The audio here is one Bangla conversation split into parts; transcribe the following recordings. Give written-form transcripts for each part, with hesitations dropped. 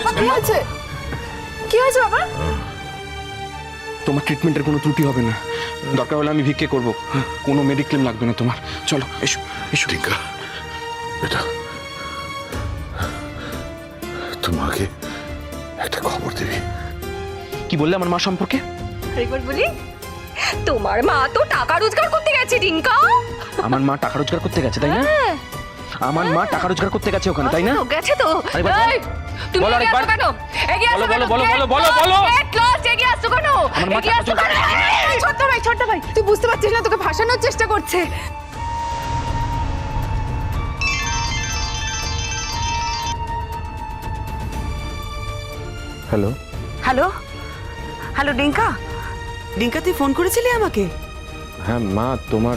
বাবা কি হয়েছে? কি হয়েছে বাবা? তোমার ট্রিটমেন্টের কোনো ত্রুটি হবে না, দরকার হলে আমি ভিক্ষে করবো, কোনো মেডিক্লেম লাগবে না তোমার। চলো এসো এসো। টিঙ্কা বেটা, তুই মাকে একটা খবর দিবি। কি বললে আমার মা সম্পর্কে? আরেকবার বলি, তোমার মা তো টাকা রোজগার করতে গেছে টিঙ্কা। আমার মা টাকা রোজগার করতে গেছে তাই না? আমার মা টাকা রোজগার করতে গেছে ওখানে তাই না? গেছে তো। আরেকবার বলো। এই, তুমি বলো এগিয়ে আরেকবার। আসছো কেন? এগিয়ে আসছো কেন? বলো, বলো, বলো, বলো। Get lost, এগিয়ে আসছো কেন? আমার মা এগিয়ে আসছো কেন? এই, ছোট্ট ভাই তুই বুঝতে পারছিস না, তোকে ভাসানোর চেষ্টা করছে। হ্যালো হ্যালো হ্যালো ডিঙ্কা, ডিঙ্কা তুই ফোন করেছিলি আমাকে? হ্যাঁ মা, তোমার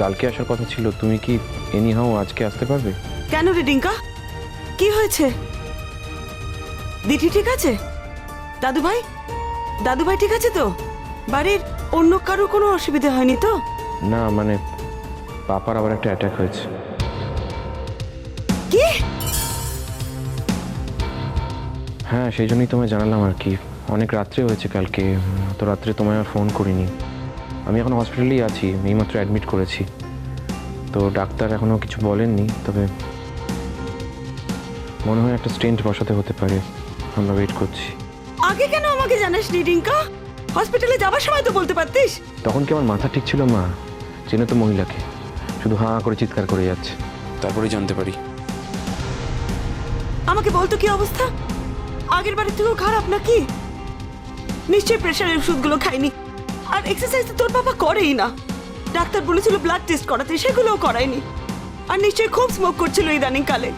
কালকে আসার কথা ছিল, তুমি কি এনিহাও আজকে আসতে পারবে? কেন রে ডিঙ্কা, কি হয়েছে? দিদি ঠিক আছে? দাদু ভাই ঠিক আছে তো? বাড়ির অন্য কারো কোনো অসুবিধা হয়নি তো? না মানে পাপার আবার একটা অ্যাটাক হয়েছে। কি? হ্যাঁ সেই জন্যই তোমায় জানালাম আর কি। অনেক রাত্রে হয়েছে কালকে, তো রাত্রে তোমায় আর ফোন করিনি। আমি এখন হসপিটালেই আছি, এইমাত্র অ্যাডমিট করেছি। তো ডাক্তার এখনও কিছু বলেননি, তবে মনে হয় একটা স্টেন্ট বসাতে হতে পারে। আমরা ওয়েট করছি। আগে কেন আমাকে জানাসনি ডিঙ্কা? হসপিটালে যাবার সময় তো বলতে পারতিস। তখন কি আমার মাথা ঠিক ছিল মা? চেনো তো মহিলাকে, শুধু হাঁ করে চিৎকার করে যাচ্ছে, তারপরেই জানতে পারি। আমাকে বলতো কি অবস্থা? আগের বারে তুইও খারাপ নাকি? নিশ্চয়ই প্রেশারের ওষুধগুলো খাইনি, আর এক্সারসাইজ তো তোর বাবা করেই না। ডাক্তার বলেছিল ব্লাড টেস্ট করাতে, সেগুলোও করায়নি। আর নিশ্চয়ই খুব স্মোক করছিল ইদানিং কালে।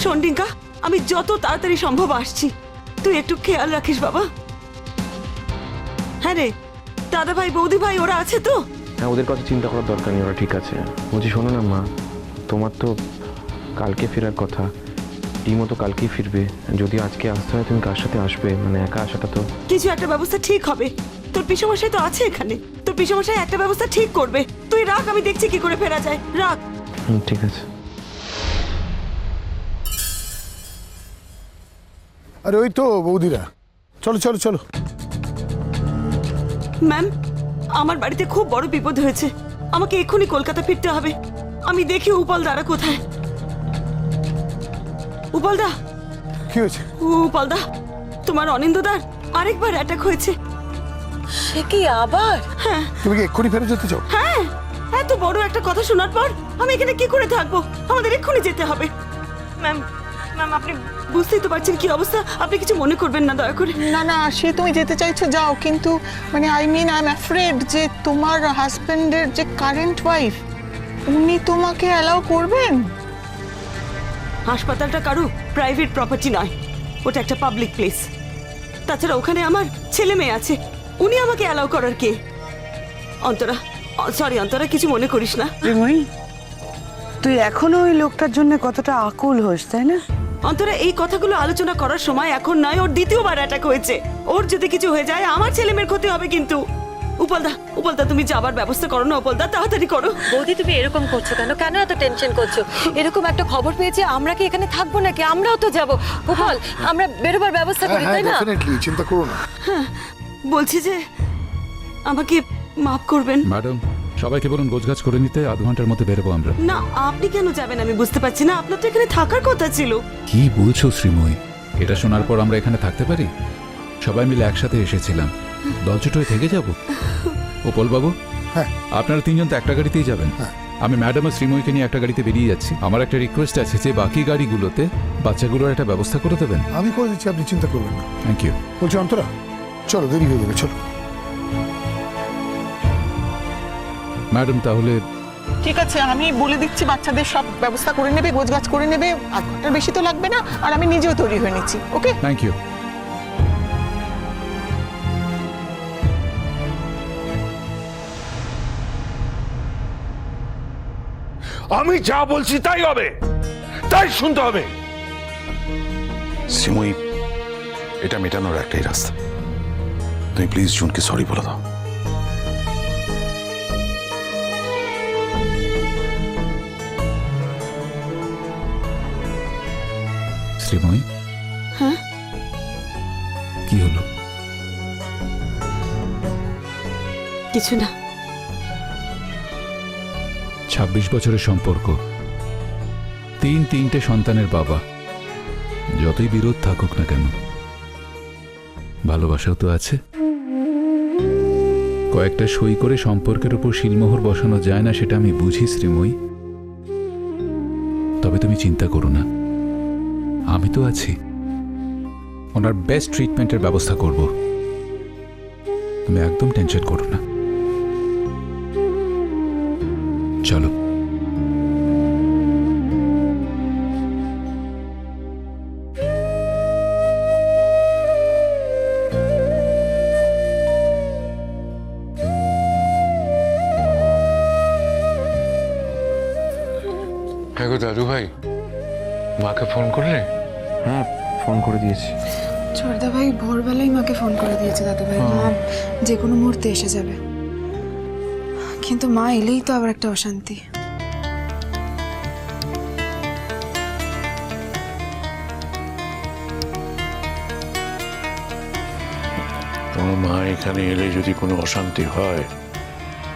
শোন ডিঙ্কা, আমি যত তাড়াতাড়ি সম্ভব আসছি, তুই একটু খেয়াল রাখিস বাবা। হ্যাঁ রে, দাদা ভাই বৌদি ভাই ওরা আছে তো? হ্যাঁ ওদের কথা চিন্তা করার দরকার নেই, ওরা ঠিক আছে। বলছি শোনো না মা, তোমার তো কালকে ফেরার কথা, টিমও তো কালকেই ফিরবে। যদি আজকে আসতে হয় তুমি কার সাথে আসবে? মানে একা আসাটা তো। কিছু একটা ব্যবস্থা ঠিক হবে। তোর পিসমশাই তো আছে এখানে, তোর পিসমশাই একটা ব্যবস্থা ঠিক করবে। তুই রাখ, আমি দেখছি কি করে ফেরা যায়। রাখ। ঠিক আছে। আরে ওই তো বৌদিরা, চলো চলো চলো। ম্যাম, আমার বাড়িতে খুব বড় বিপদ হয়েছে, আমাকে এক্ষুনি কলকাতা ফিরতে হবে। আমি দেখি উপাল দাঁড়া কোথায়। উপালদা, কি হয়েছে? উপালদা, তোমার অনিন্দদার আরেকবার অ্যাটাক হয়েছে। সে কি আবার? হ্যাঁ তুমি কি এক্ষুনি ফেরত যেতে চাও? হ্যাঁ, এত বড় একটা কথা শোনার পর আমি এখানে কি করে থাকবো? আমাদের এক্ষুনি যেতে হবে। ম্যাম, আপনি বুঝতেই তো পারছেন কি অবস্থা। আপনি কিছু মনে করবেন না দয়া করে। না না, সে তুমি যেতে চাইছো যাও, কিন্তু মানে আই এম অ্যাফ্রেড যে তোমার হাজবেন্ডের যে কারেন্ট ওয়াইফ, উনি তোমাকে অ্যালাউ করবেন? হাসপাতালটা কারো প্রাইভেট প্রপার্টি নয়, ওটা একটা পাবলিক প্লেস। তাছাড়া ওখানে আমার ছেলে মেয়ে আছে, উনি আমাকে অ্যালাউ করার কে? অন্তরা, সরি অন্তরা, কিছু মনে করিস না। রিমই, তুই এখনো ওই লোকটার জন্য কতটা আকুল হোস, তাই না? অন্তরা, এই কথাগুলো আলোচনা করার সময় এখন নয়। ওর দ্বিতীয়বার অ্যাটাক হয়েছে, ওর যদি কিছু হয়ে যায় আমার ছেলে মেয়ের ক্ষতি হবে কিন্তু। উপলদা তুমি যাবার ব্যবস্থা করো না। উপলদা তাড়াতাড়ি করো। বৌদি তুমি এরকম করছো কেন? কেন এত টেনশন করছো? এরকম একটা খবর পেয়েছে, আমরা কি এখানে থাকবো নাকি? আমরাও তো যাবো। গোপাল, আমরা বেরোবার ব্যবস্থা করি, তাই না? ডেফিনেটলি, চিন্তা করো না। বলছি যে আমাকে মাফ করবেন। ম্যাডাম, সবাইকে বলুন গোছগাছ করে নিতে, আধ ঘন্টার মধ্যে বেরোবো আমরা। না, আপনি কেন যাবেন আমি বুঝতে পারছি না। আপনার তো এখানে থাকার কথা ছিল। কি বলছো শ্রীময়ী? এটা শোনার পর আমরা এখানে থাকতে পারি? সবাই মিলে একসাথে এসেছিলাম, দলছুট হয়ে থেকে যাবো? উপল বাবু, হ্যাঁ আপনারা তিনজন তো একটা গাড়িতেই যাবেন। আমি ম্যাডাম আর শ্রীময়ীকে নিয়ে একটা গাড়িতে বেরিয়ে যাচ্ছি। আমার একটা রিকোয়েস্ট আছে যে বাকি গাড়িগুলোতে বাচ্চাগুলোর একটা ব্যবস্থা করে দেবেন। আমি করে দিচ্ছি, আপনি চিন্তা করবেন না। Thank you. বলছি অন্তরা, চলো, দেরি হয়ে যাবে, চলো। ম্যাডাম তাহলে ঠিক আছে, আমি বলে দিচ্ছি বাচ্চাদের সব ব্যবস্থা করে নেবে, গোছগাছ করে নেবে, আধ ঘন্টার বেশি তো লাগবে না। আর আমি নিজেও তৈরি হয়ে নিচ্ছি। ওকে? Thank you. আমি যা বলছি তাই হবে, তাই শুনতে হবে। সিমুই, এটা মেটানোর একটাই রাস্তা। তুমি প্লিজ জুনকে সরি বলে দাও। শ্রীময়ী, হ্যাঁ কি হলো? কিছু না। 26 বছরের সম্পর্ক, তিনটে সন্তানের বাবা, যতই বিরোধ থাকুক না কেন, ভালোবাসাও তো আছে। কয়েকটা সই করে সম্পর্কের উপর শিলমোহর বসানো যায় না, সেটা আমি বুঝি শ্রীময়ী। তবে তুমি চিন্তা করো না, আমি তো আছি। ওনার বেস্ট ট্রিটমেন্টের ব্যবস্থা করব, তুমি একদম টেনশন করো না। চলো। হ্যাঁ গো দাদু ভাই, মাকে ফোন করলে? হ্যাঁ, ফোন করে দিয়েছি। ছোটদা ভাই ভোরবেলায় মাকে ফোন করে দিয়েছে দাদু ভাই, মা যে কোনো মুহূর্তে এসে যাবে। কিন্তু মা এলেই তো আবার একটা অশান্তি। তোমার মা এখানে এলে যদি কোনো অশান্তি হয়,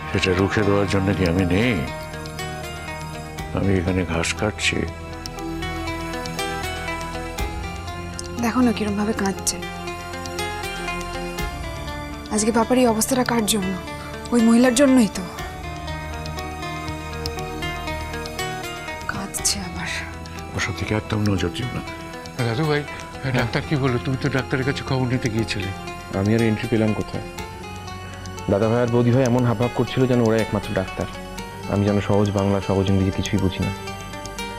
সেটা রুখে দেওয়ার জন্য কি আমি নেই? আমি এখানে ঘাস কাটছি। দেখো না কিরম ভাবে কাঁদছে। আজকে বাবার এই অবস্থাটা কার জন্য? ওই মহিলার জন্যই তো কাঁদছে আবার। ওসব থেকে একদম নজর দিও না। দাদু ভাই, ডাক্তার কি বললো? তুমি তো ডাক্তারের কাছে খবর নিতে গিয়েছিলে। আমি আর এন্ট্রি পেলাম কোথায়? দাদা ভাই আর বৌদি ভাই এমন হাবভাব করছিল যেন ওরা একমাত্র ডাক্তার। আমি যেন সহজ বাংলা সহজ ইংরেজি কিছুই বুঝি না।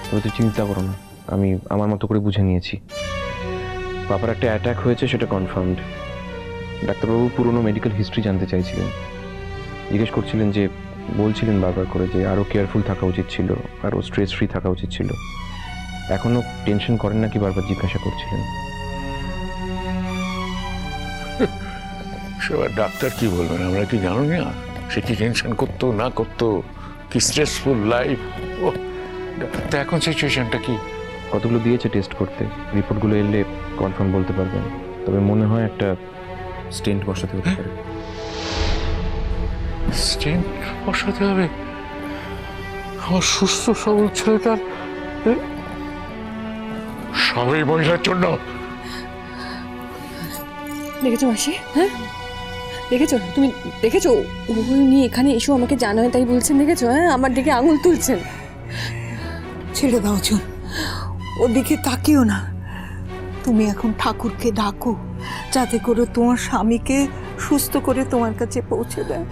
তবে তুই চিন্তা করো না, আমি আমার মতো করে বুঝে নিয়েছি। বাবার একটা অ্যাটাক হয়েছে, সেটা কনফার্মড। ডাক্তারবাবু পুরনো মেডিকেল হিস্ট্রি জানতে চাইছিলেন, জিজ্ঞেস করছিলেন যে, বলছিলেন বারবার করে যে আরও কেয়ারফুল থাকা উচিত ছিল, আরও স্ট্রেস ফ্রি থাকা উচিত ছিল। এখনও টেনশন করেন নাকি বারবার জিজ্ঞাসা করছিলেন। সেবার ডাক্তার কি বলবেন, আমরা কি জানো না? সে কি টেনশন করতো না করতো, কি স্ট্রেসফুল লাইফ। ও তা এখন সিচুয়েশনটা কি? কতগুলো দিয়েছে টেস্ট করতে, রিপোর্টগুলো এলে কনফার্ম বলতে পারবেন। তবে মনে হয় একটা স্টেন্ট বসাতে হতে পারে। স্টেন্ট বসাতে হবে? আমার সুস্থ সবল ছেলেটার সবই মহিলার জন্য। দেখেছো মাসি? হ্যাঁ দেখেছো, তুমি দেখেছো উনি এখানে এসো আমাকে জানায় তাই বলছেন, দেখেছো? হ্যাঁ, আমার দিকে আঙুল তুলছেন। ছেড়ে দাও চুন, ওদিকে তাকিও না। তুমি এখন ঠাকুরকে ডাকো যাতে করে তোমার স্বামীকে সুস্থ করে তোমার কাছে পৌঁছে দেয়।